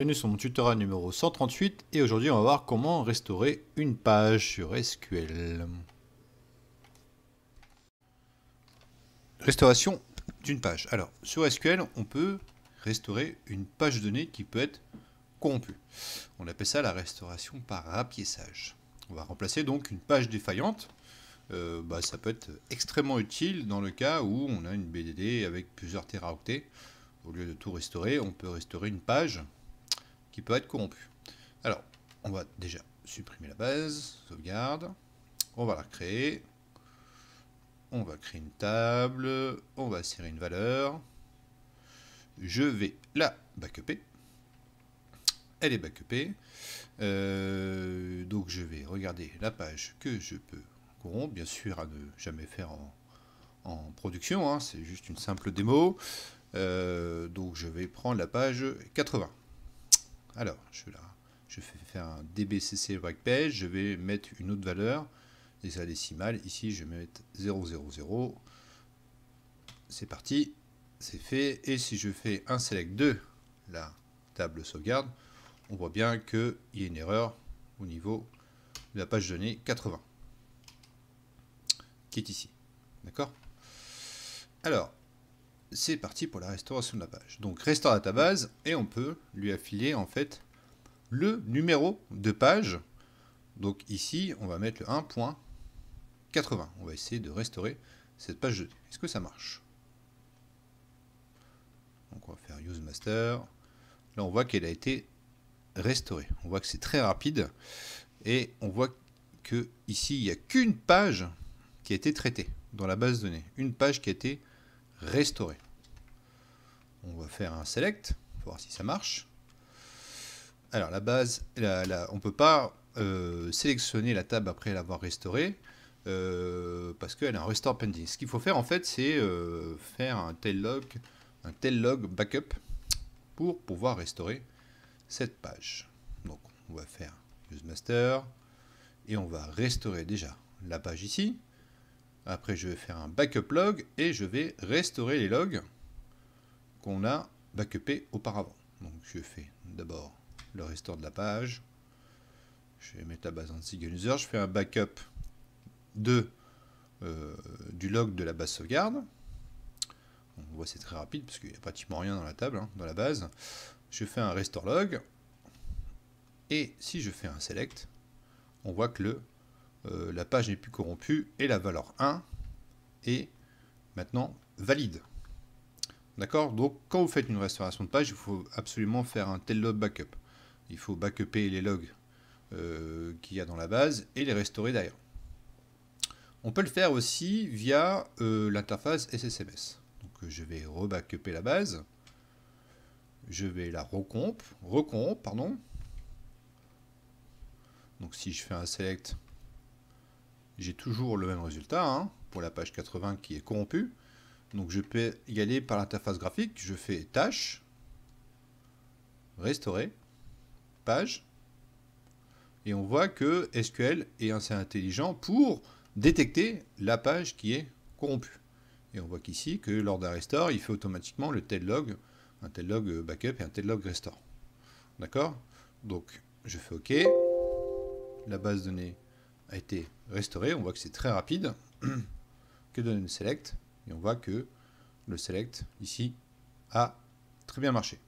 Bienvenue sur mon tutoriel numéro 138 et aujourd'hui on va voir comment restaurer une page sur SQL. Restauration d'une page. Alors sur SQL on peut restaurer une page de données qui peut être corrompue. On appelle ça la restauration par rapiessage. On va remplacer donc une page défaillante. Ça peut être extrêmement utile dans le cas où on a une BDD avec plusieurs téraoctets. Au lieu de tout restaurer, on peut restaurer une page qui peut être corrompue. Alors, on va déjà supprimer la base, sauvegarde, on va la créer, on va créer une table, on va insérer une valeur, je vais la backuper, elle est backupée, donc je vais regarder la page que je peux corrompre, bien sûr à ne jamais faire en production, hein, c'est juste une simple démo, donc je vais prendre la page 80. Alors, je vais faire un dbcc breakpage, je vais mettre une autre valeur, hexadécimale, ici je vais mettre 000, c'est parti, c'est fait, et si je fais un select de la table sauvegarde, on voit bien qu'il y a une erreur au niveau de la page donnée 80, qui est ici, d'accord? Alors, c'est parti pour la restauration de la page. Donc restaure database et on peut lui affiler en fait le numéro de page. Donc ici on va mettre le 1.80. On va essayer de restaurer cette page de données. Est-ce que ça marche? Donc on va faire use master. Là on voit qu'elle a été restaurée. On voit que c'est très rapide et on voit que ici il n'y a qu'une page qui a été traitée dans la base de données. Une page qui a été restauré. On va faire un select pour voir si ça marche. Alors la base, on ne peut pas sélectionner la table après l'avoir restaurée parce qu'elle a un restore pending. Ce qu'il faut faire en fait, c'est faire un tail log backup pour pouvoir restaurer cette page. Donc on va faire use master et on va restaurer déjà la page ici. Après, je vais faire un backup log et je vais restaurer les logs qu'on a backupés auparavant. Donc, je fais d'abord le restore de la page. Je vais mettre la base en single user. Je fais un backup du log de la base sauvegarde. On voit c'est très rapide parce qu'il n'y a pratiquement rien dans la table, hein, dans la base. Je fais un restore log. Et si je fais un select, on voit que la page n'est plus corrompue et la valeur 1 est maintenant valide. D'accord? Donc quand vous faites une restauration de page, il faut absolument faire un tail log backup. Il faut backuper les logs qu'il y a dans la base et les restaurer derrière. On peut le faire aussi via l'interface SSMS. Donc je vais rebackuper la base. Je vais la recomp, pardon. Donc si je fais un select, j'ai toujours le même résultat hein, pour la page 80 qui est corrompue. Donc je peux y aller par l'interface graphique. Je fais tâche, restaurer, page. Et on voit que SQL est assez intelligent pour détecter la page qui est corrompue. Et on voit qu'ici, que lors d'un restore, il fait automatiquement le tail log, un tail log backup et un tail log restore. D'accord? Donc je fais OK. La base de données a été restaurée. On voit que c'est très rapide. Que donne le select? Et on voit que le select ici a très bien marché.